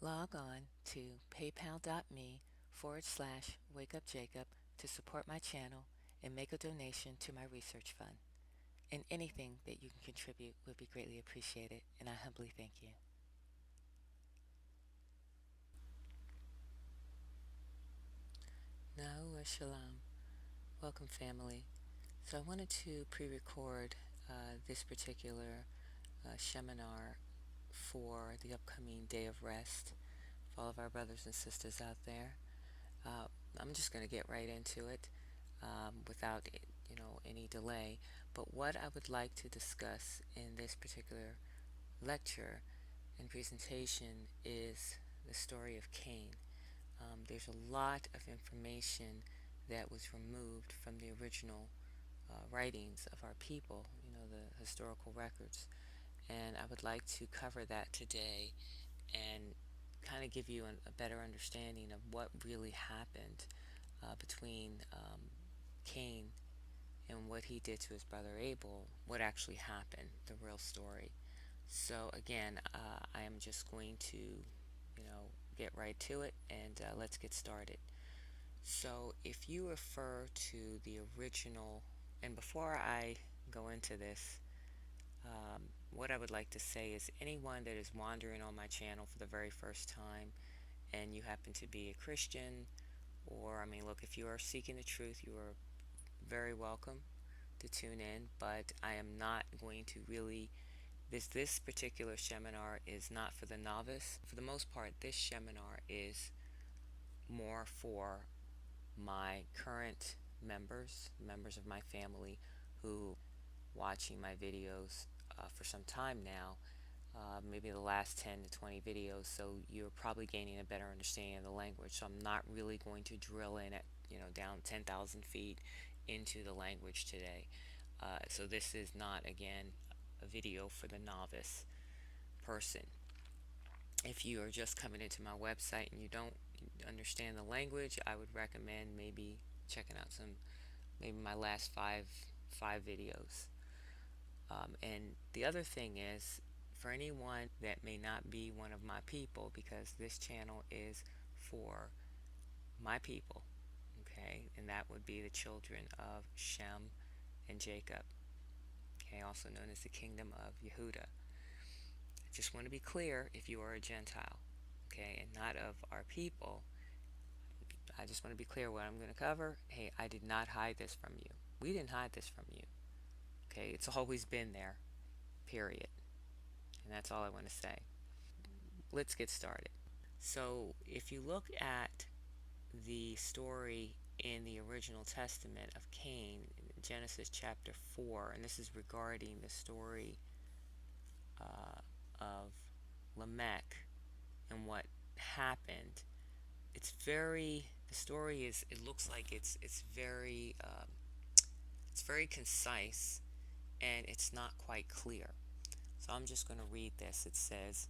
Log on to paypal.me/wakeupjacob to support my channel and make a donation to my research fund. And anything that you can contribute would be greatly appreciated, and I humbly thank you. Nahu Shalom. Welcome, family. So I wanted to pre-record this particular seminar for the upcoming Day of Rest for all of our brothers and sisters out there. Uh, I'm just going to get right into it without any delay. But what I would like to discuss in this particular lecture and presentation is the story of Cain. There's a lot of information that was removed from the original writings of our people, the historical records. And I would like to cover that today and kind of give you a better understanding of what really happened between Cain and what he did to his brother Abel, what actually happened, the real story. So again, I am just going to, get right to it, and let's get started. So if you refer to the original, and before I go into this, what I would like to say is anyone that is wandering on my channel for the very first time and you happen to be a Christian, or look, if you are seeking the truth, you are very welcome to tune in, but I am not going to really, this particular seminar is not for the novice. For the most part, this seminar is more for my current members of my family who watching my videos for some time now, maybe the last 10 to 20 videos, so you're probably gaining a better understanding of the language. So I'm not really going to drill in at, down 10,000 feet into the language today. So this is not, again, a video for the novice person. If you are just coming into my website and you don't understand the language, I would recommend maybe checking out maybe my last five videos. And the other thing is, for anyone that may not be one of my people, because this channel is for my people, okay, and that would be the children of Shem and Jacob, okay, also known as the kingdom of Yehuda. I just want to be clear, if you are a Gentile, okay, and not of our people, I just want to be clear what I'm going to cover. Hey, I did not hide this from you. We didn't hide this from you. Okay, it's always been there, period. And that's all I want to say. Let's get started. So, if you look at the story in the original testament of Cain, Genesis chapter 4, and this is regarding the story of Lamech and what happened. The story is, it looks like it's very concise, and it's not quite clear. So I'm just going to read this. It says,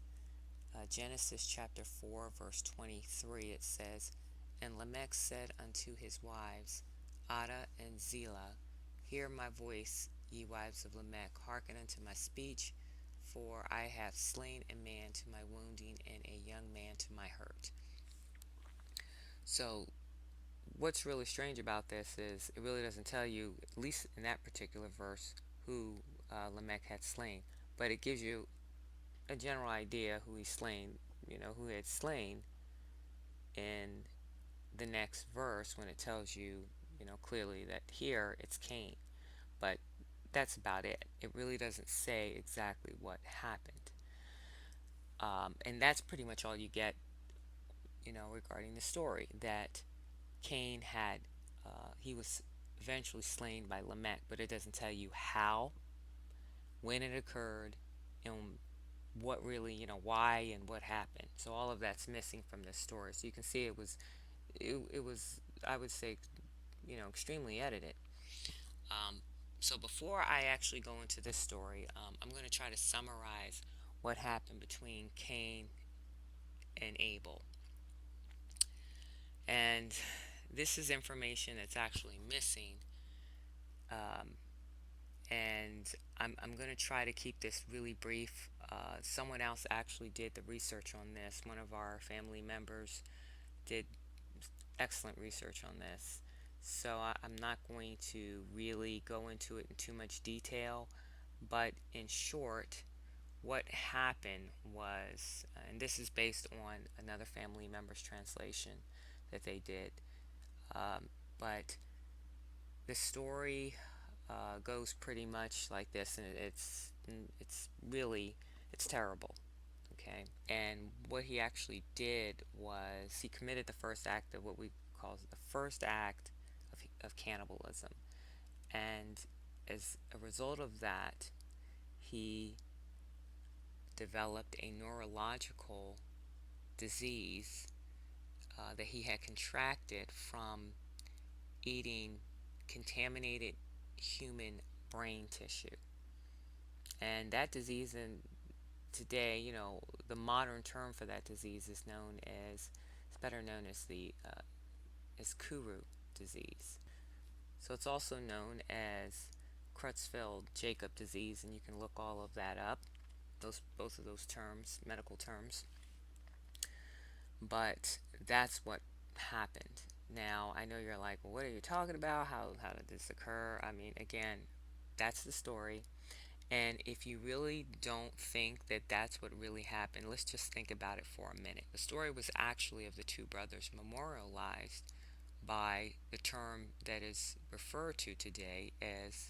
Genesis chapter 4, verse 23, it says, And Lamech said unto his wives, Ada and Zillah, Hear my voice, ye wives of Lamech, hearken unto my speech, for I have slain a man to my wounding, and a young man to my hurt. So what's really strange about this is it really doesn't tell you, at least in that particular verse, who Lamech had slain, but it gives you a general idea who he slain, who had slain in the next verse, when it tells you, clearly that here it's Cain. But that's about it. It really doesn't say exactly what happened. And that's pretty much all you get, regarding the story, that Cain he was eventually slain by Lamech, but it doesn't tell you how, when it occurred, and what really, why and what happened. So all of that's missing from this story. So you can see it was, I would say, extremely edited. So before I actually go into this story, I'm going to try to summarize what happened between Cain and Abel. And this is information that's actually missing. And I'm going to try to keep this really brief. Someone else actually did the research on this. One of our family members did excellent research on this. So I'm not going to really go into it in too much detail, but in short, what happened was, and this is based on another family member's translation that they did, but the story goes pretty much like this, and it's really it's terrible. Okay, and what he actually did was he committed the first act of what we call the first act of cannibalism, and as a result of that, he developed a neurological disease that he had contracted from eating contaminated human brain tissue. And that disease, in today, the modern term for that disease is known as, it's better known as the as Kuru disease. So it's also known as Creutzfeldt-Jakob disease, and you can look all of that up. Both of those terms, medical terms. But that's what happened. Now, I know you're like, well, what are you talking about? How did this occur? I mean, again, that's the story. And if you really don't think that that's what really happened, let's just think about it for a minute. The story was actually of the two brothers memorialized by the term that is referred to today as,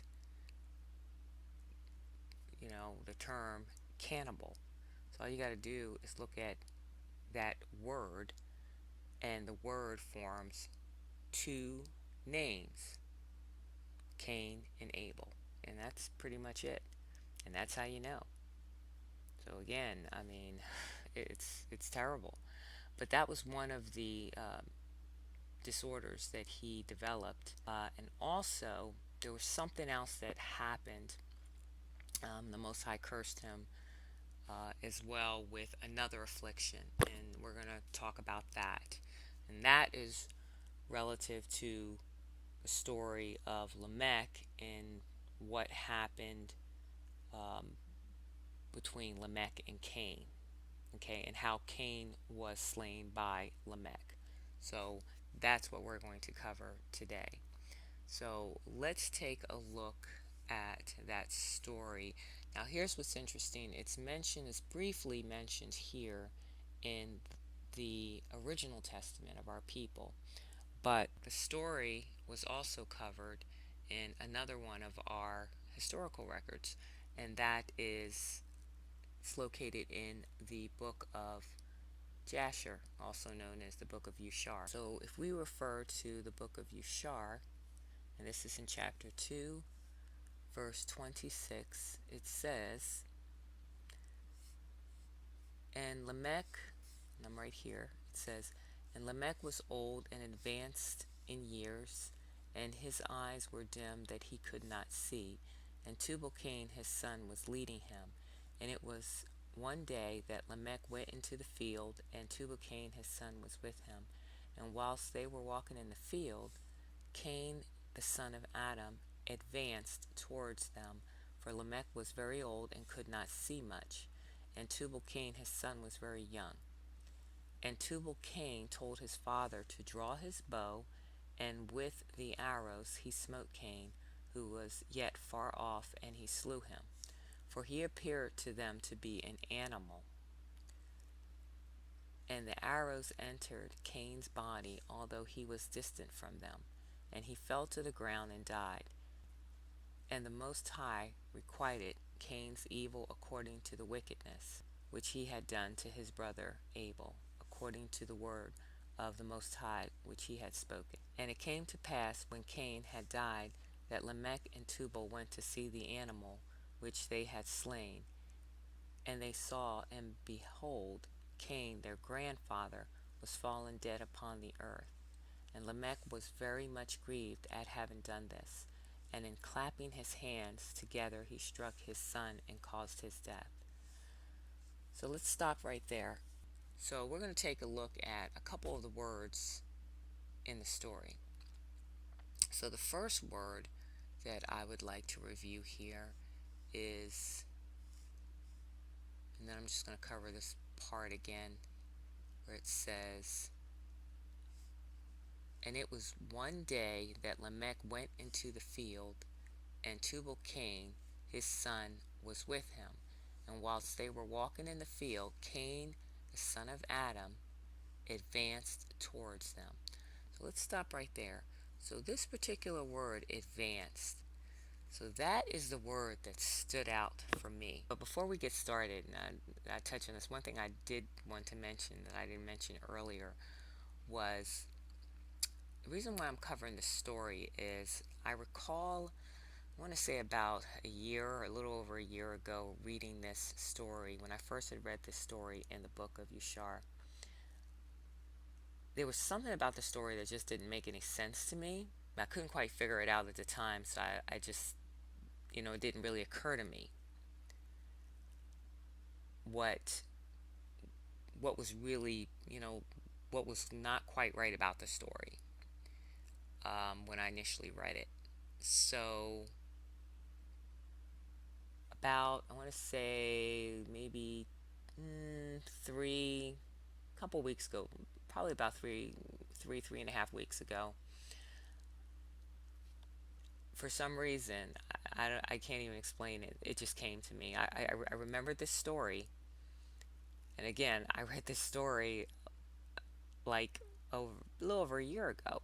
the term cannibal. So all you got to do is look at that word, and the word forms two names, Cain and Abel. And that's pretty much it. And that's how you know. So again, I mean, it's terrible. But that was one of the disorders that he developed. And also, there was something else that happened. The Most High cursed him as well with another affliction. And we're going to talk about that. And that is relative to the story of Lamech and what happened between Lamech and Cain. Okay, and how Cain was slain by Lamech. So that's what we're going to cover today. So let's take a look at that story. Now here's what's interesting. It's briefly mentioned here in the original testament of our people. But the story was also covered in another one of our historical records, and that is it's located in the book of Jasher, also known as the book of Yushar. So if we refer to the book of Yushar, and this is in chapter 2, verse 26, it says, and Lamech, and I'm right here, it says, and Lamech was old and advanced in years, and his eyes were dim that he could not see, and Tubal-Cain his son was leading him. And it was one day that Lamech went into the field, and Tubal-Cain his son was with him. And whilst they were walking in the field, Cain the son of Adam advanced towards them, for Lamech was very old and could not see much, and Tubal-Cain his son was very young. And Tubal-Cain told his father to draw his bow, and with the arrows he smote Cain, who was yet far off, and he slew him. For he appeared to them to be an animal. And the arrows entered Cain's body, although he was distant from them, and he fell to the ground and died. And the Most High requited Cain's evil according to the wickedness which he had done to his brother Abel, according to the word of the Most High which he had spoken. And it came to pass, when Cain had died, that Lamech and Tubal went to see the animal which they had slain. And they saw, and behold, Cain their grandfather was fallen dead upon the earth. And Lamech was very much grieved at having done this. And in clapping his hands together, he struck his son and caused his death. So let's stop right there. So we're going to take a look at a couple of the words in the story. So the first word that I would like to review here is And then I'm just going to cover this part again where it says, "And it was one day that Lamech went into the field, and Tubal Cain, his son, was with him. And whilst they were walking in the field, Cain, the son of Adam, advanced towards them." So let's stop right there. So this particular word, advanced, so that is the word that stood out for me. But before we get started, and I touch on this, one thing I did want to mention that I didn't mention earlier was the reason why I'm covering this story is I recall, I want to say about a year or a little over a year ago, reading this story. When I first had read this story in the book of Yashar, there was something about the story that just didn't make any sense to me. I couldn't quite figure it out at the time, so I just, it didn't really occur to me what was really, what was not quite right about the story when I initially read it. So about, I want to say maybe couple weeks ago, probably about three and a half weeks ago, for some reason, I can't even explain it. It just came to me. I remembered this story, and again, I read this story like a little over a year ago.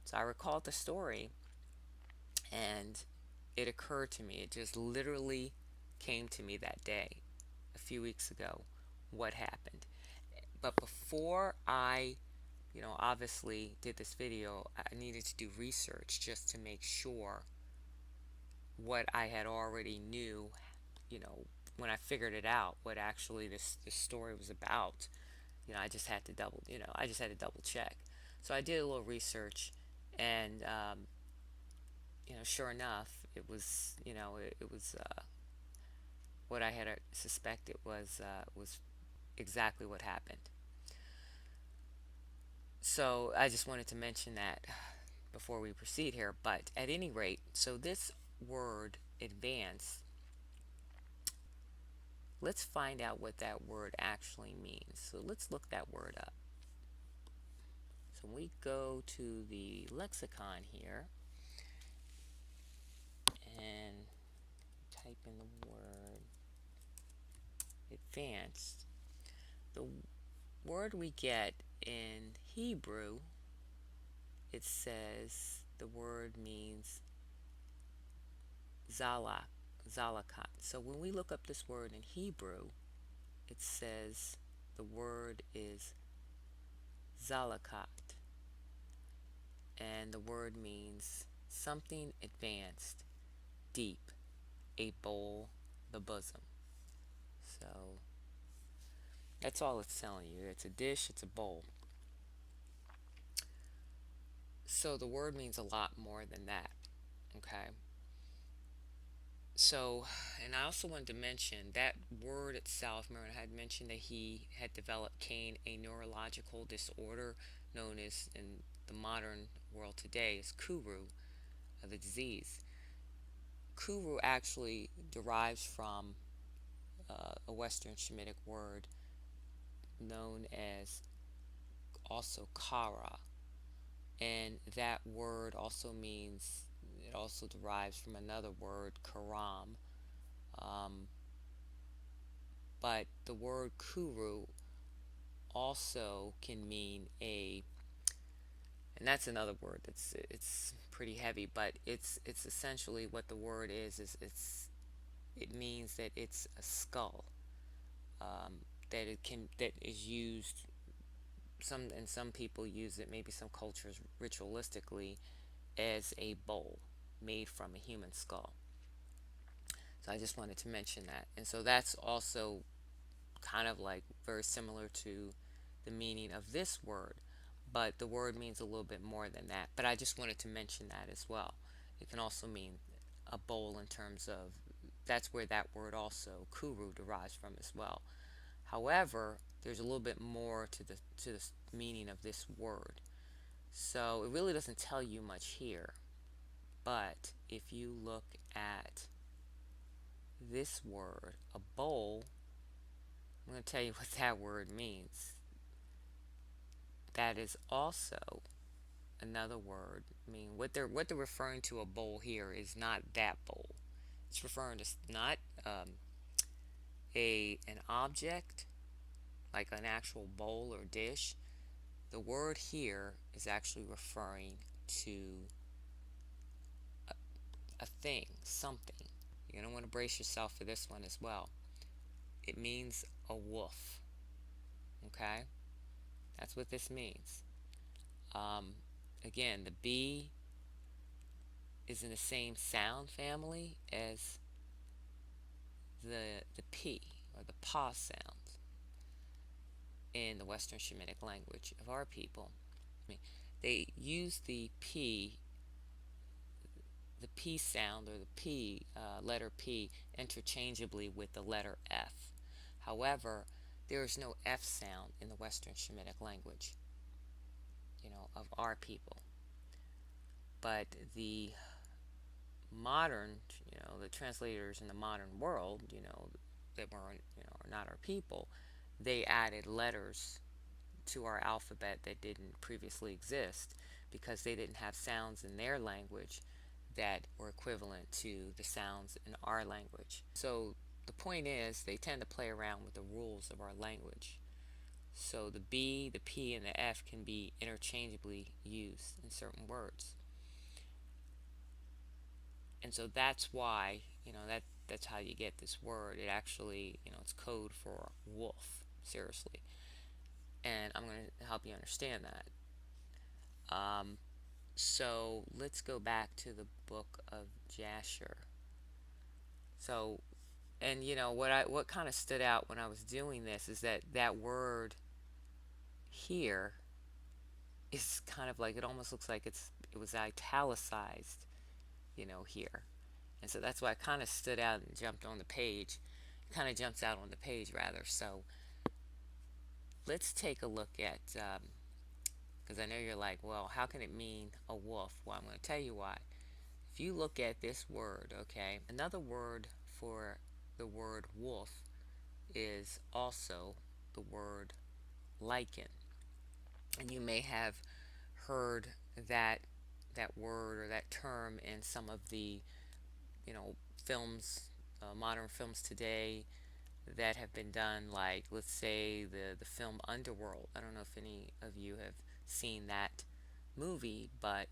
So I recalled the story, and it occurred to me. It just literally came to me that day, a few weeks ago, what happened. But before I, obviously did this video, I needed to do research just to make sure what I had already knew, when I figured it out, what actually this story was about. I just had to double check. So I did a little research, and sure enough, it was, it was what I had suspected was exactly what happened. So I just wanted to mention that before we proceed here. But at any rate, so this word advance, let's find out what that word actually means. So let's look that word up. So we go to the lexicon here and type in the word advanced. The word we get in Hebrew, it says the word means zalakat. So when we look up this word in Hebrew, it says the word is zalakat, and the word means something advanced, deep, a bowl, the bosom. So that's all it's telling you. It's a dish, it's a bowl. So the word means a lot more than that. Okay. So, and I also wanted to mention that word itself. Remember, I had mentioned that he had developed, Cain, a neurological disorder known as, in the modern world today, is Kuru, the disease. Kuru actually derives from a Western Shemitic word known as also Kara, and that word also means, it also derives from another word, Karam. But the word Kuru also can mean and that's another word it's pretty heavy, but it's essentially what the word is it means that it's a skull, that is used, some people use it, maybe some cultures ritualistically, as a bowl made from a human skull. So I just wanted to mention that. And so that's also kind of like very similar to the meaning of this word, but the word means a little bit more than that. But I just wanted to mention that as well. It can also mean a bowl, in terms of, that's where that word also, kuru, derives from as well. However, there's a little bit more to the meaning of this word. So it really doesn't tell you much here. But if you look at this word, a bowl, I'm going to tell you what that word means. That is also another word. I mean, what they're referring to, a bowl here, is not that bowl. It's referring to not an object like an actual bowl or dish. The word here is actually referring to a thing, something. You're going to want to brace yourself for this one as well. It means a wolf. Okay? That's what this means. Again, the B is in the same sound family as the P, or the PA sound, in the Western Shemitic language of our people. I mean, they use the P sound, or the letter P, interchangeably with the letter F. However, there is no F sound in the Western Shemitic language, of our people. But the modern, the translators in the modern world, that weren't, are not our people, they added letters to our alphabet that didn't previously exist, because they didn't have sounds in their language that were equivalent to the sounds in our language. So the point is, they tend to play around with the rules of our language. So the B, the P, and the F can be interchangeably used in certain words. And so that's why, that's how you get this word. It actually, it's code for wolf, seriously. And I'm going to help you understand that. So let's go back to the book of Jasher. So, and what kind of stood out when I was doing this is that word here is kind of like, it almost looks like it was italicized, here. And so that's why it kind of stood out and jumped on the page. It kind of jumps out on the page, rather. So let's take a look at, because I know you're like, well, how can it mean a wolf? Well, I'm going to tell you why. If you look at this word, okay, another word for the word wolf is also the word lichen. And you may have heard that word or that term in some of the films, modern films today that have been done, like, let's say, the film Underworld. I don't know if any of you have seen that movie, but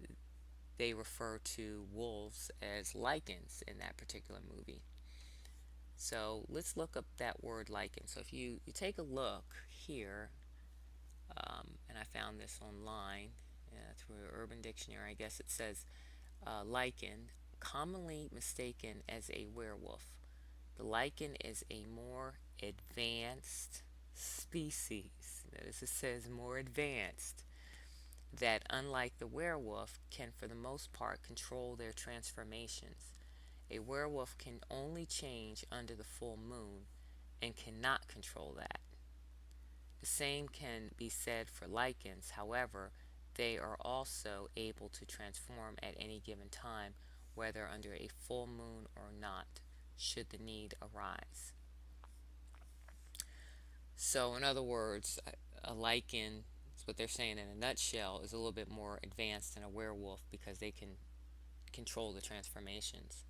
they refer to wolves as lichens in that particular movie. So let's look up that word lichen. So if you take a look here, and I found this online through Urban Dictionary, I guess it says lichen, commonly mistaken as a werewolf. The lichen is a more advanced species. Notice it says more advanced, that, unlike the werewolf, can for the most part control their transformations. A werewolf can only change under the full moon and cannot control that. The same can be said for lichens. However, they are also able to transform at any given time, whether under a full moon or not, should the need arise. So, in other words, a lichen, what they're saying in a nutshell, is a little bit more advanced than a werewolf, because they can control the transformations.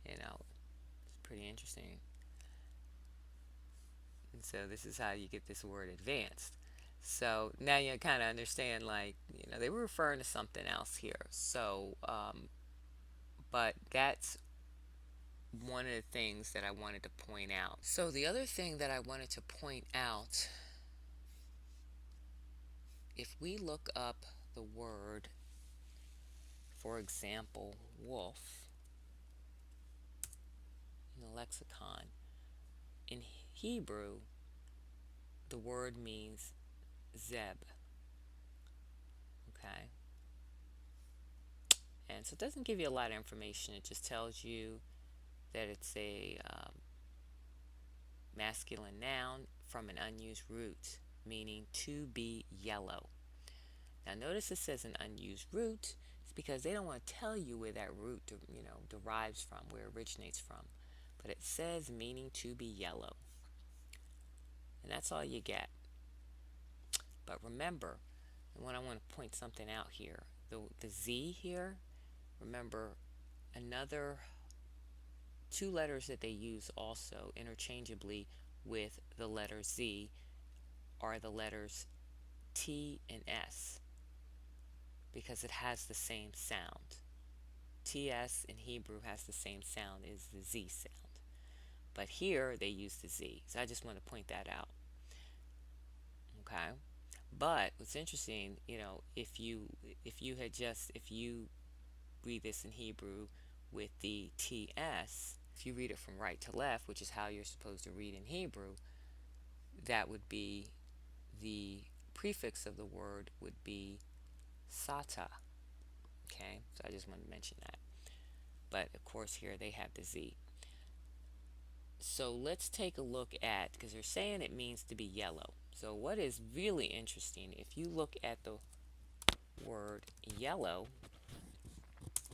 It's pretty interesting. And so this is how you get this word advanced. So now you kind of understand, like, they were referring to something else here. So, but that's one of the things that I wanted to point out. So the other thing that I wanted to point out, if we look up the word, for example, wolf, in the lexicon, in Hebrew, the word means zeb. Okay? And so it doesn't give you a lot of information. It just tells you that it's a masculine noun from an unused root, meaning to be yellow. Now notice it says an unused root. It's because they don't want to tell you where that root derives from, where it originates from. But it says meaning to be yellow. And that's all you get. But remember, and when I want to point something out here, the Z here, remember another two letters that they use also interchangeably with the letter Z are the letters T and S, because it has the same sound. TS in Hebrew has the same sound as the Z sound. But here they use the Z. So I just want to point that out. Okay? But what's interesting, if you read this in Hebrew with the TS, if you read it from right to left, which is how you're supposed to read in Hebrew, that would be the prefix of the word would be sata. Okay, so I just wanted to mention that. But of course here they have the Z. So let's take a look at, because they're saying it means to be yellow. So what is really interesting, if you look at the word yellow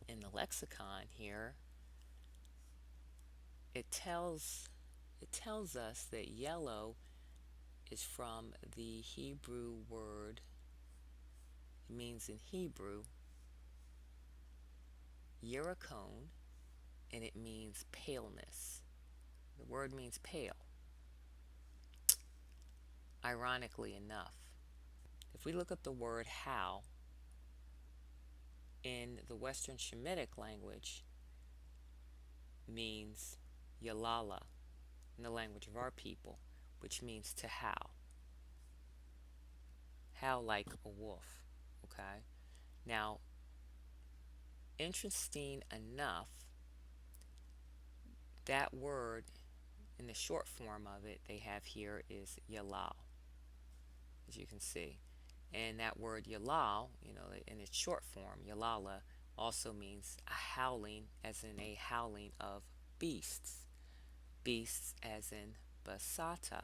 in the lexicon here, it tells us that yellow is from the Hebrew word. It means in Hebrew yerakon, and it means paleness. The word means pale. Ironically enough, if we look up the word how in the Western Shemitic language, means yalala in the language of our people, which means to howl. Howl like a wolf. Okay? Now, interesting enough, that word in the short form of it they have here is yalal, as you can see. And that word yalal, in its short form, yalala, also means a howling, as in a howling of beasts. Beasts as in basata,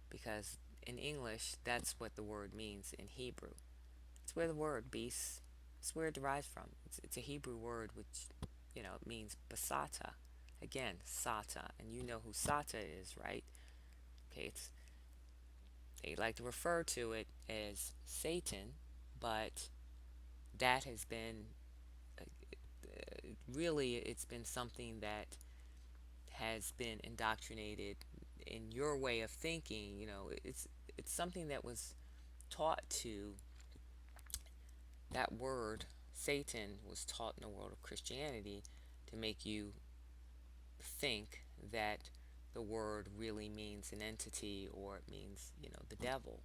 because in English that's what the word means in Hebrew. It's where the word beast, it's where it derives from. It's a Hebrew word which, it means basata. Again, Sata, and you know who Sata is, right? Okay, they like to refer to it as Satan, but that has been really, it's been something that has been indoctrinated in your way of thinking. It's something that was taught to, that word Satan was taught in the world of Christianity to make you think that the word really means an entity, or it means, the devil.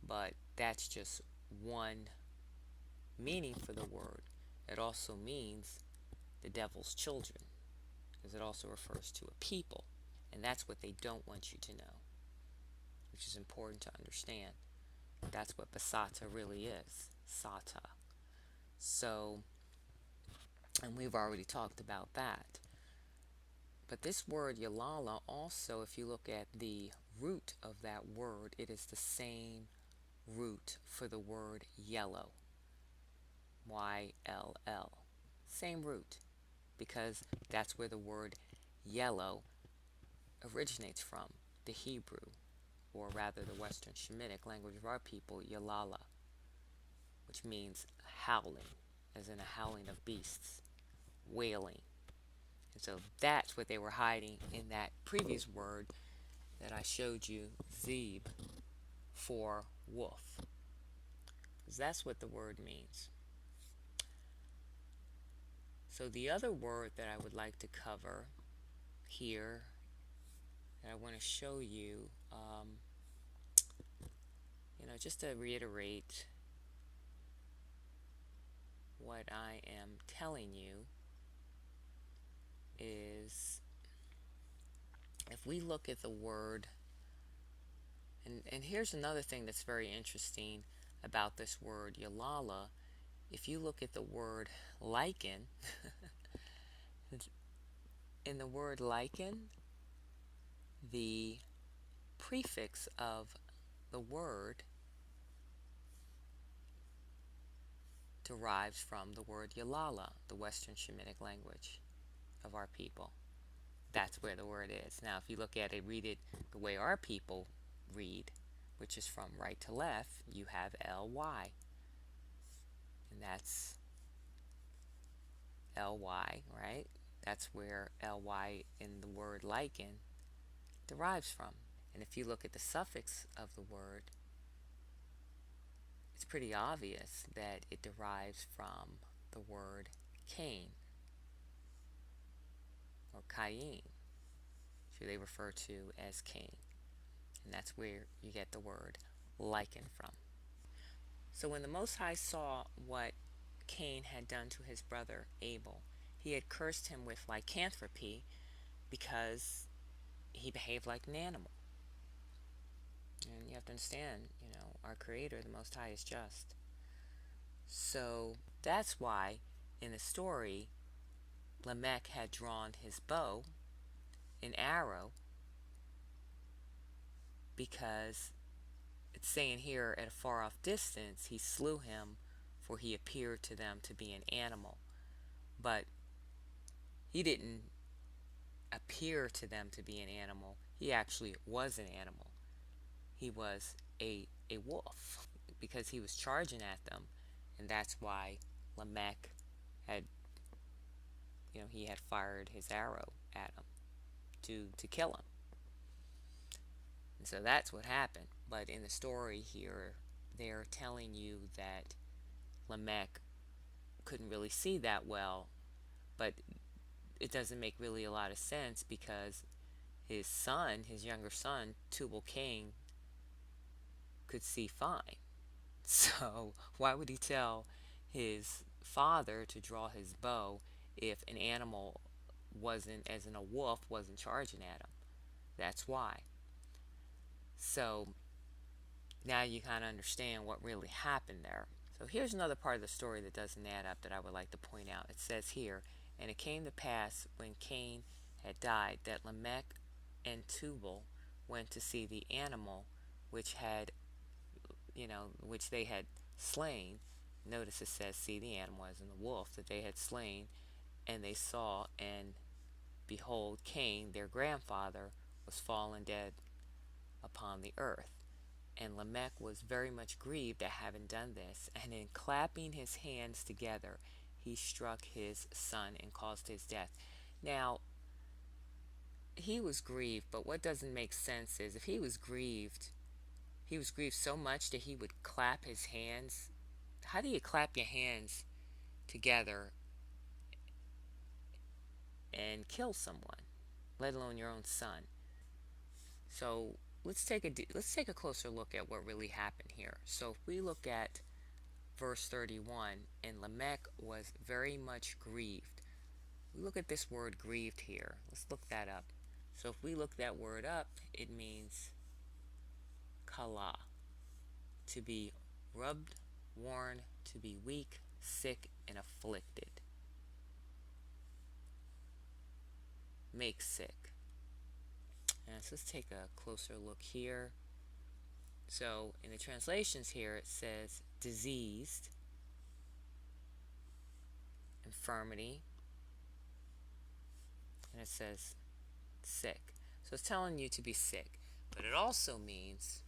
But that's just one meaning for the word. It also means the devil's children, because it also refers to a people. And that's what they don't want you to know, which is important to understand. That's what basata really is, sata. So, and we've already talked about that. But this word yalala also, if you look at the root of that word, it is the same root for the word yellow. Y-L-L. Same root, because that's where the word yellow originates from, the Hebrew, or rather the Western Shemitic language of our people, yalala, which means howling, as in a howling of beasts, wailing. And so that's what they were hiding in that previous word that I showed you, zeb, for wolf. Because that's what the word means. So the other word that I would like to cover here, that I want to show you, just to reiterate what I am telling you, is if we look at the word, and here's another thing that's very interesting about this word yalala. If you look at the word lichen, in the word lichen, the prefix of the word derives from the word yalala, the Western Shemitic language of our people. That's where the word is. Now, if you look at it, read it the way our people read, which is from right to left, you have ly. And that's ly, right? That's where ly in the word lichen derives from. And if you look at the suffix of the word, it's pretty obvious that it derives from the word Cain or Cain, who they refer to as Cain. And that's where you get the word lichen from. So when the Most High saw what Cain had done to his brother Abel, he had cursed him with lycanthropy because he behaved like an animal. And you have to understand, our Creator, the Most High, is just. So that's why in the story, Lamech had drawn his bow, an arrow, because it's saying here at a far off distance, he slew him, for he appeared to them to be an animal. But he didn't appear to them to be an animal. He actually was an animal. He was a wolf, because he was charging at them, and that's why Lamech had, he had fired his arrow at him to kill him. And so that's what happened. But in the story here, they're telling you that Lamech couldn't really see that well, but it doesn't make really a lot of sense, because his son, his younger son, Tubal-Cain, could see fine. So why would he tell his father to draw his bow if an animal wasn't, as in a wolf, wasn't charging at him? That's why. So now you kind of understand what really happened there. So here's another part of the story that doesn't add up that I would like to point out. It says here, and it came to pass when Cain had died that Lamech and Tubal went to see the animal which had, which they had slain. Notice it says, see the animal, as in the wolf, that they had slain. And they saw, and behold, Cain, their grandfather, was fallen dead upon the earth. And Lamech was very much grieved at having done this, and in clapping his hands together, he struck his son and caused his death. Now, he was grieved, but what doesn't make sense is, if he was grieved so much that he would clap his hands. How do you clap your hands together and kill someone, let alone your own son? So let's take a closer look at what really happened here. So if we look at verse 31, and Lamech was very much grieved. We look at this word grieved here. Let's look that up. So if we look that word up, it means kala, to be rubbed, worn, to be weak, sick, and afflicted. Make sick. And so let's take a closer look here. So in the translations here, it says diseased, infirmity, and it says sick. So it's telling you to be sick, but it also means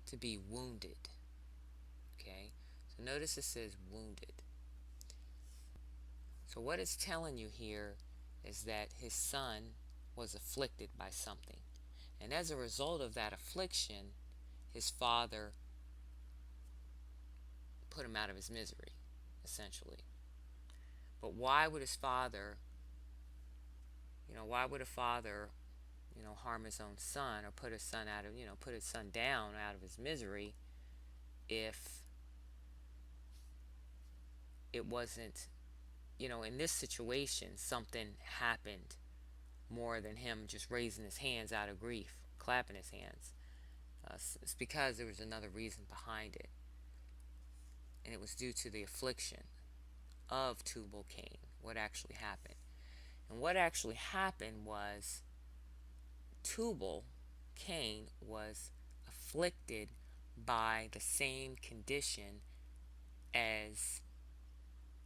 to be wounded. Okay, so notice it says wounded. So what it's telling you here is that his son was afflicted by something, and as a result of that affliction, his father put him out of his misery, essentially. But why would his father, why would a father, harm his own son, or put his son put his son down out of his misery, if it wasn't, in this situation, something happened more than him just raising his hands out of grief, clapping his hands. It's because there was another reason behind it, and it was due to the affliction of Tubal-Cain, what actually happened. And what actually happened was Tubal-Cain was afflicted by the same condition as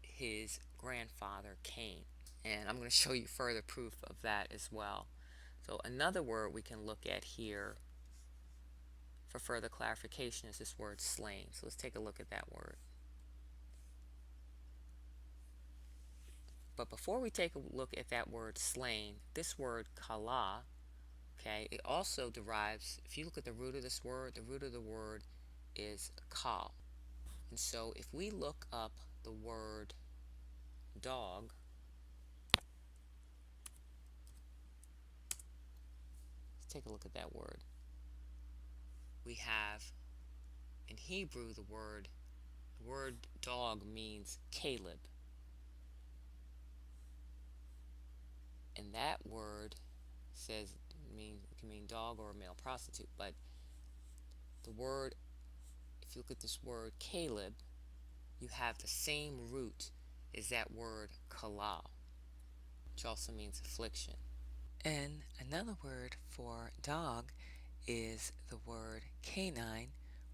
his grandfather Cain. And I'm going to show you further proof of that as well. So another word we can look at here for further clarification is this word slain. So let's take a look at that word. But before we take a look at that word slain, this word kala, okay, it also derives, if you look at the root of this word, the root of the word is kal. And so if we look up the word dog, let's take a look at that word. We have in Hebrew the word dog means Caleb. And that word says it can mean dog or a male prostitute, but the word, if you look at this word Caleb, you have the same root as that word kala, which also means affliction. And another word for dog is the word canine,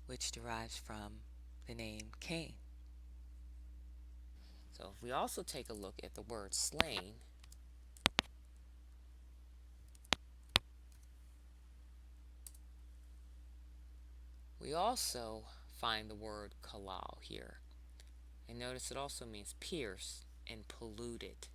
which derives from the name Cain. So if we also take a look at the word slain, we also find the word kalal here. And notice it also means pierced and polluted,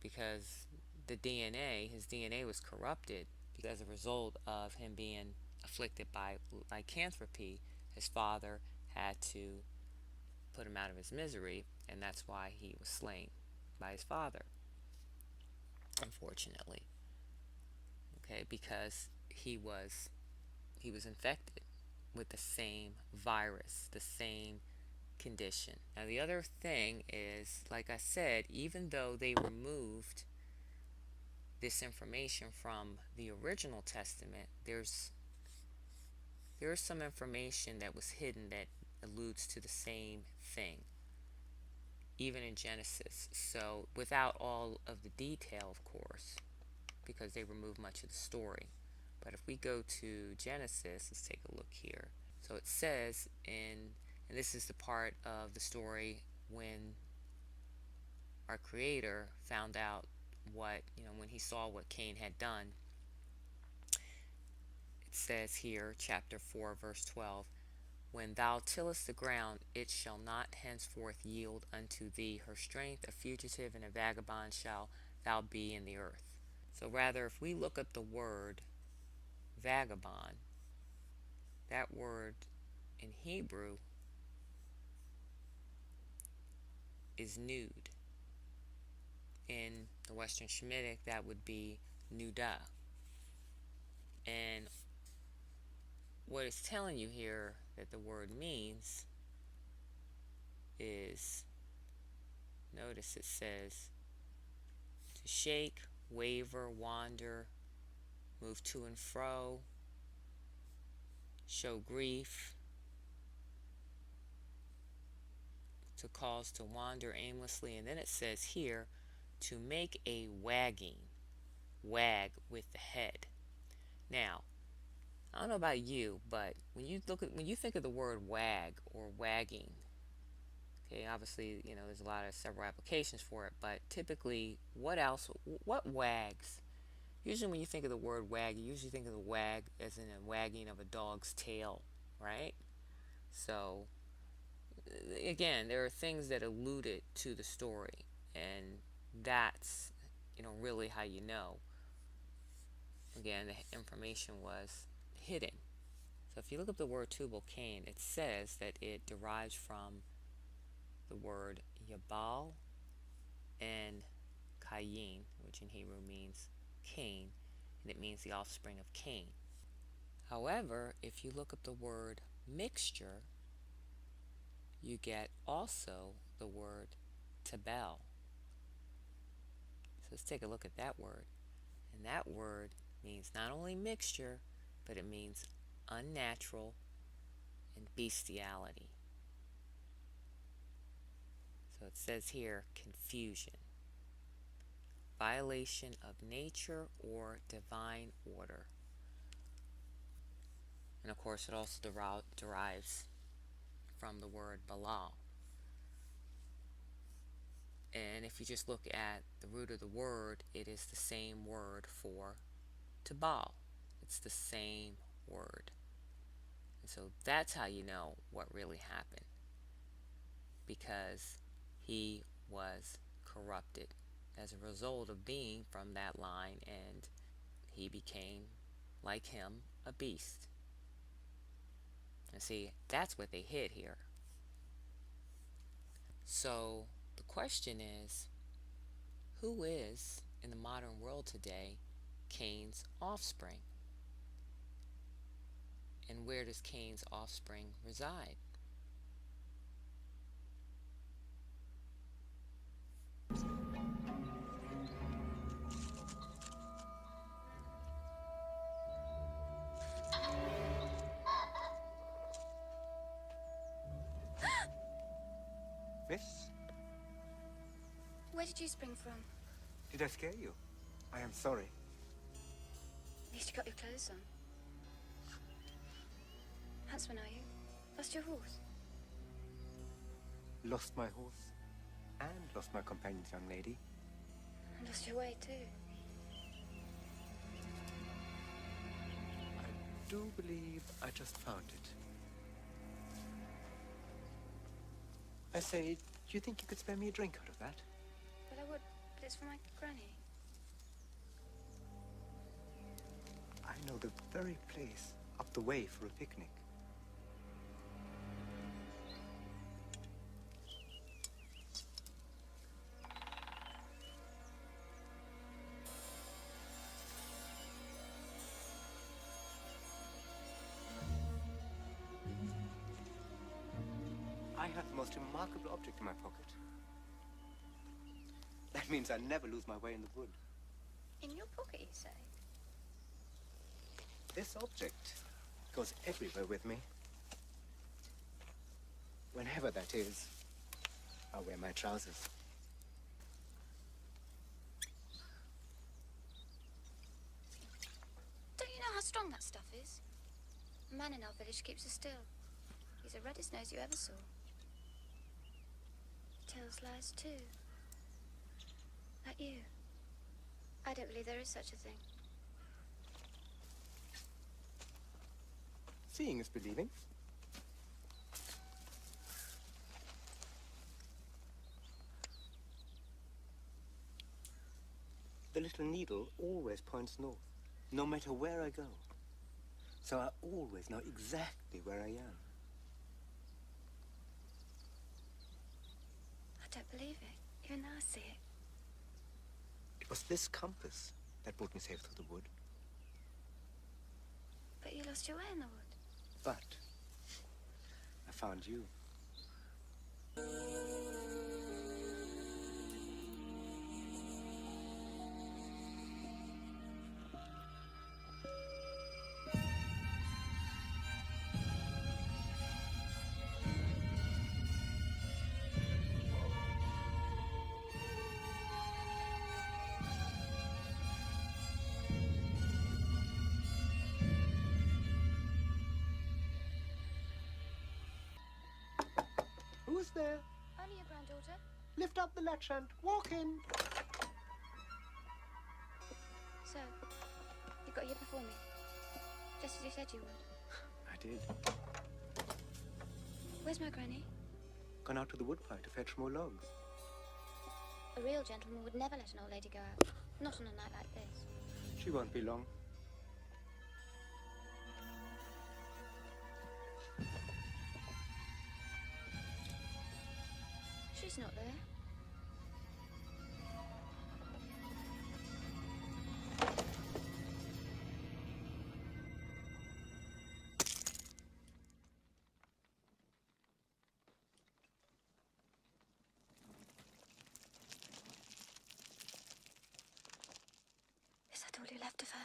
because his DNA was corrupted because as a result of him being afflicted by lycanthropy. His father had to put him out of his misery, and that's why he was slain by his father, unfortunately. Okay, because he was infected with the same virus, the same condition. Now the other thing is, like I said, even though they removed this information from the original Testament, there's some information that was hidden that alludes to the same thing, even in Genesis. So without all of the detail, of course, because they removed much of the story. But if we go to Genesis, let's take a look here. So it says and this is the part of the story when our Creator found out when he saw what Cain had done. It says here, chapter 4, verse 12, "When thou tillest the ground, it shall not henceforth yield unto thee her strength. A fugitive and a vagabond shall thou be in the earth." So rather, if we look up the word vagabond, that word in Hebrew is nude. In the Western Shemitic, that would be nuda. And what it's telling you here that the word means is, notice it says, to shake, waver, wander, move to and fro, show grief, to cause to wander aimlessly. And then it says here, to make a wagging, wag with the head. Now, I don't know about you, but when you think of the word wag or wagging, okay, obviously, there's several applications for it, but typically, what wags? Usually when you think of the word wag, you usually think of the wag as in a wagging of a dog's tail, right? So, again, there are things that alluded to the story, and that's, really how you know. Again, the information was hidden. So if you look up the word Tubal Cain, it says that it derives from the word Yabal and Cain, which in Hebrew means Cain, and it means the offspring of Cain. However, if you look up the word mixture, you get also the word Tabel. So let's take a look at that word. And that word means not only mixture, but it means unnatural and bestiality. So it says here, confusion, violation of nature or divine order. And of course, it also derives from the word Balal. And if you just look at the root of the word, it is the same word for Tabal. It's the same word. And so that's how you know what really happened, because he was corrupted as a result of being from that line, and he became, like him, a beast. And see, that's what they hid here. So the question is, who is, in the modern world today, Cain's offspring? And where does Cain's offspring reside? Miss, Where did you spring from? did I scare you? I am sorry. At least you got your clothes on. Huntsman, are you? Lost your horse? Lost my horse and lost my companions, young lady. And lost your way, too. I do believe I just found it. I say, do you think you could spare me a drink out of that? Well, I would, but it's for my granny. I know the very place up the way for a picnic. I have the most remarkable object in my pocket. That means I never lose my way in the wood. In your pocket, you say? This object goes everywhere with me. Whenever that is, I'll wear my trousers. Don't you know how strong that stuff is? A man in our village keeps it still. He's the reddest nose you ever saw. He tells lies, too. Like you. I don't believe there is such a thing. Seeing is believing. The little needle always points north, no matter where I go. So I always know exactly where I am. I don't believe it. Even though I see it. It was this compass that brought me safe through the wood. But you lost your way in the wood. But I found you. Who's there? Only your granddaughter. Lift up the latch and walk in. So, you got here before me. Just as you said you would. I did. Where's my granny? Gone out to the woodpile to fetch more logs. A real gentleman would never let an old lady go out. Not on a night like this. She won't be long. She's not there. Is that all you left of her?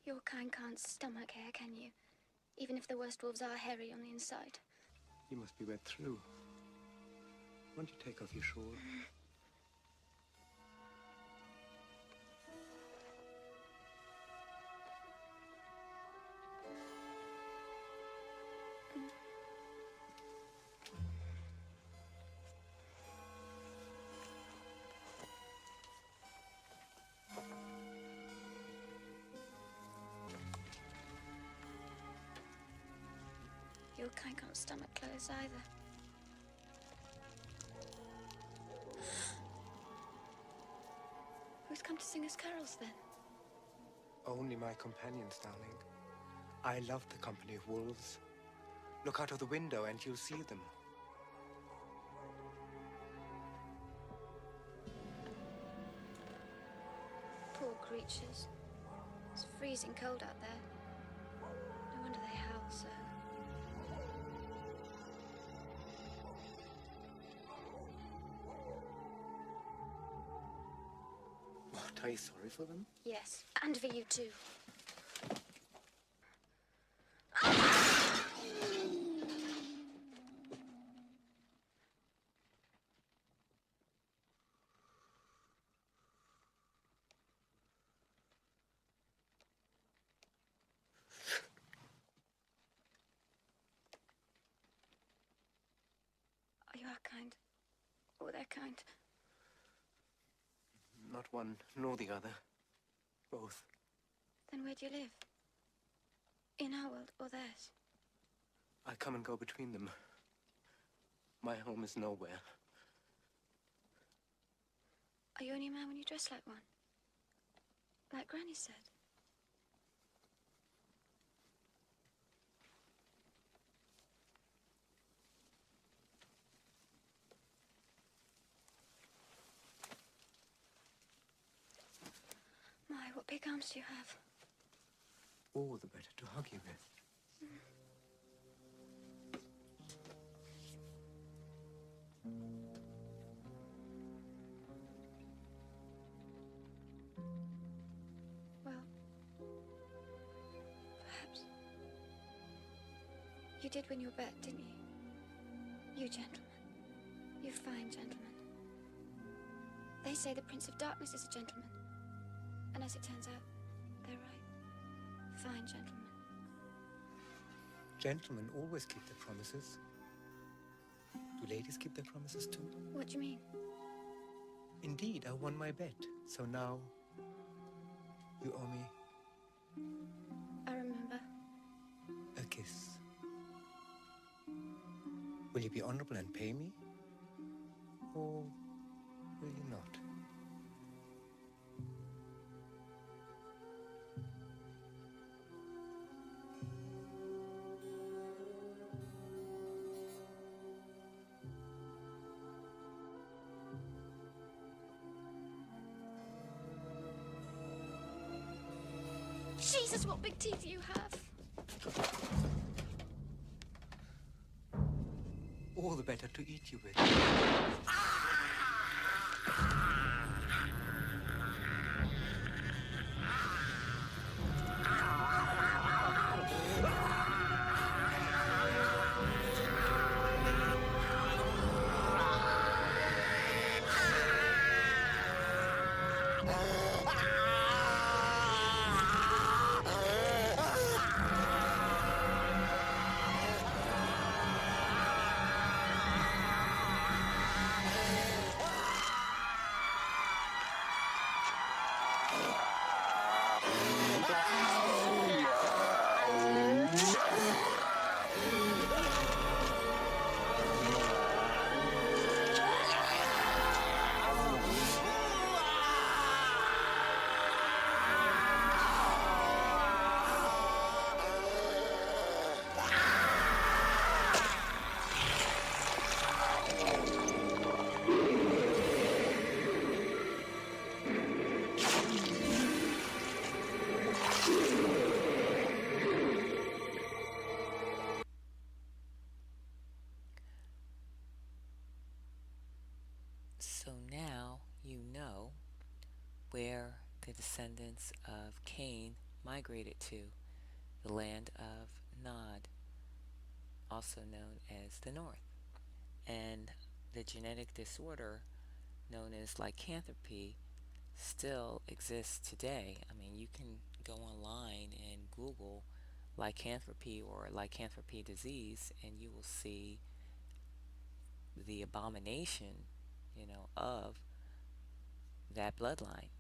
Your kind can't stomach hair, can you? Even if the worst wolves are hairy on the inside. You must be wet through. Won't you take off your shawl? Your kind can't stomach clothes either. Who's come to sing us carols then? Only my companions, darling. I love the company of wolves. Look out of the window and you'll see them. Poor creatures. It's freezing cold out there. No wonder they howl so. What, are you sorry for them? Yes, and for you too. You are kind. Or they're kind. Not one nor the other. Both. Then where do you live? In our world or theirs? I come and go between them. My home is nowhere. Are you only a man when you dress like one? Like Granny said. My, what big arms do you have? All the better to hug you with. Well, perhaps. You did win your bet, didn't you? You gentlemen. You fine gentlemen. They say the Prince of Darkness is a gentleman. And as it turns out, they're right. Fine gentlemen. Gentlemen always keep their promises. Do ladies keep their promises too? What do you mean? Indeed, I won my bet. So now, you owe me I remember. a kiss. Will you be honorable and pay me? Or will you not? Jesus, what big teeth you have. All the better to eat you with. So now you know where the descendants of Cain migrated to, the land of Nod, also known as the North. And the genetic disorder known as lycanthropy still exists today. I mean, you can go online and Google lycanthropy or lycanthropy disease, and you will see the abomination, of that bloodline.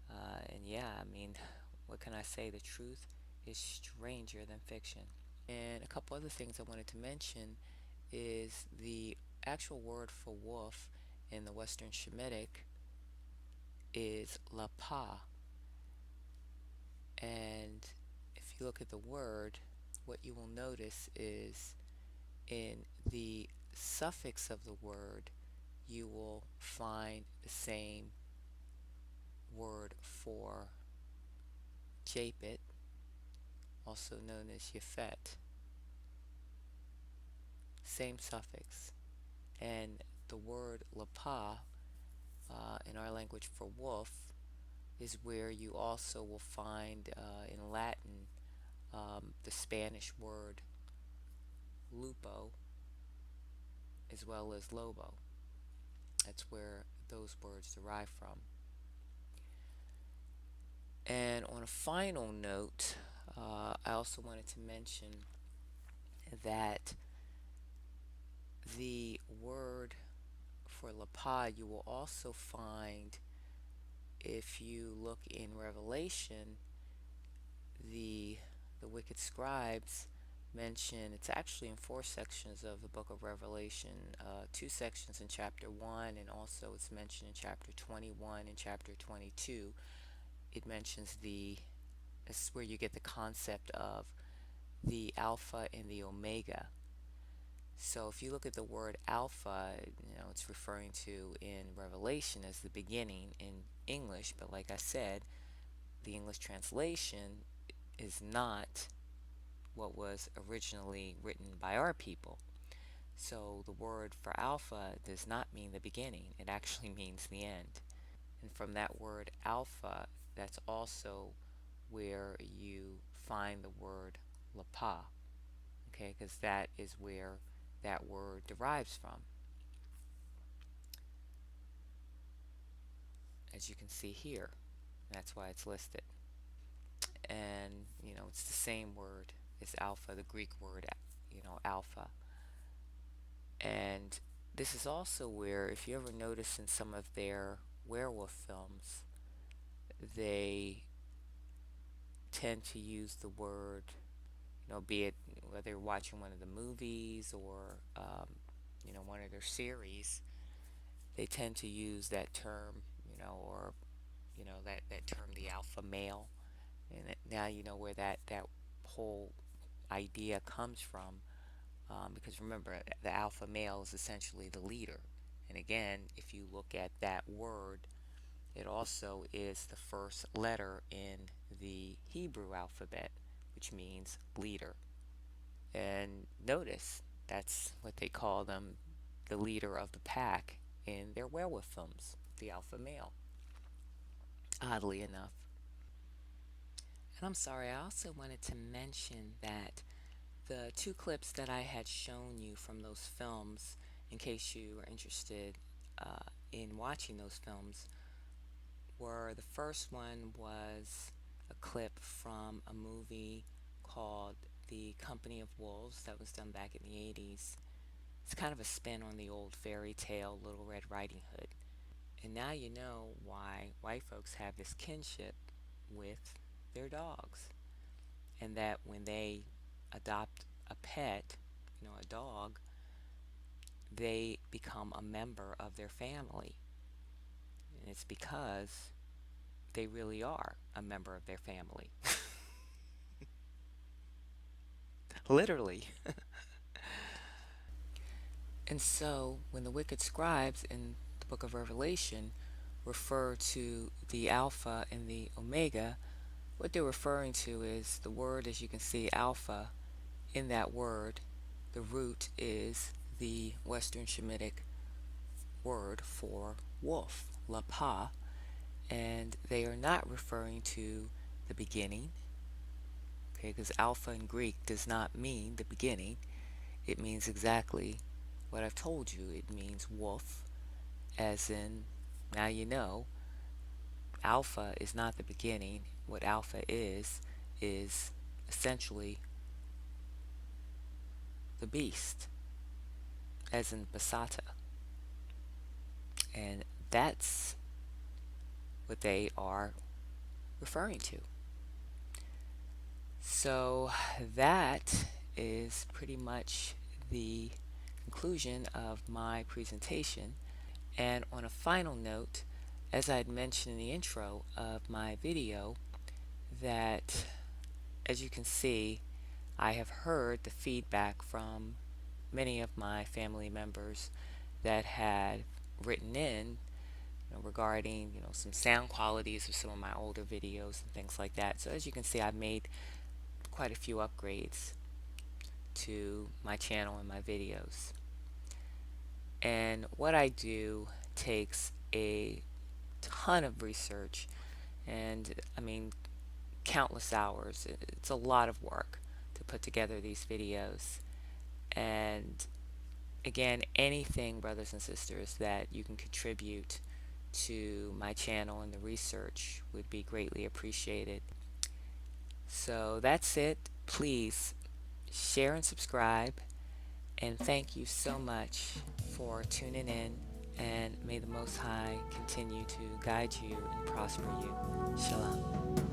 And yeah, I mean, what can I say? The truth is stranger than fiction. And a couple other things I wanted to mention is the actual word for wolf in the Western Shemitic is lapa. And if you look at the word, what you will notice is in the suffix of the word, you will find the same word for Japhet, also known as Yafet, same suffix. And the word lapa in our language for wolf is where you also will find in Latin the Spanish word lupo as well as lobo. That's where those words derive from. And on a final note, I also wanted to mention that the word for lapa you will also find if you look in Revelation. The wicked scribes mention it's actually in 4 sections of the book of Revelation, 2 sections in chapter 1, and also it's mentioned in chapter 21 and chapter 22. It mentions this is where you get the concept of the Alpha and the Omega. So if you look at the word Alpha, it's referring to in Revelation as the beginning in English, but like I said, the English translation is not what was originally written by our people. So the word for alpha does not mean the beginning, it actually means the end. And from that word alpha, that's also where you find the word lapa, okay, because that is where that word derives from, as you can see here. That's why it's listed. And, it's the same word as alpha, the Greek word, alpha. And this is also where, if you ever notice in some of their werewolf films, they tend to use the word, be it whether you're watching one of the movies or, one of their series, they tend to use that term, or, that term, the alpha male. And now you know where that whole idea comes from. Because remember, the alpha male is essentially the leader. And again, if you look at that word, it also is the first letter in the Hebrew alphabet, which means leader. And notice, that's what they call them, the leader of the pack in their werewolf films, the alpha male, oddly enough. And I'm sorry, I also wanted to mention that the 2 clips that I had shown you from those films, in case you are interested in watching those films, were the first one was a clip from a movie called The Company of Wolves that was done back in the 80s. It's kind of a spin on the old fairy tale Little Red Riding Hood. And now you know why white folks have this kinship with their dogs. And that when they adopt a pet, a dog, they become a member of their family. And it's because they really are a member of their family. Literally. And so when the wicked scribes in the book of Revelation refer to the Alpha and the Omega, what they're referring to is the word, as you can see, Alpha. In that word, the root is the Western Shemitic word for wolf, lapa, and they are not referring to the beginning, okay, because alpha in Greek does not mean the beginning. It means exactly what I've told you. It means wolf, as in, now you know, alpha is not the beginning. What alpha is essentially the beast, as in Basata. And that's what they are referring to. So that is pretty much the conclusion of my presentation. And on a final note, as I had mentioned in the intro of my video, that as you can see, I have heard the feedback from many of my family members that had written in, regarding some sound qualities of some of my older videos and things like that. So as you can see, I've made quite a few upgrades to my channel and my videos. And what I do takes a ton of research, and I mean countless hours. It's a lot of work to put together these videos. And again, anything, brothers and sisters, that you can contribute to my channel and the research would be greatly appreciated. So that's it. Please share and subscribe, and thank you so much for tuning in, and may the Most High continue to guide you and prosper you. Shalom.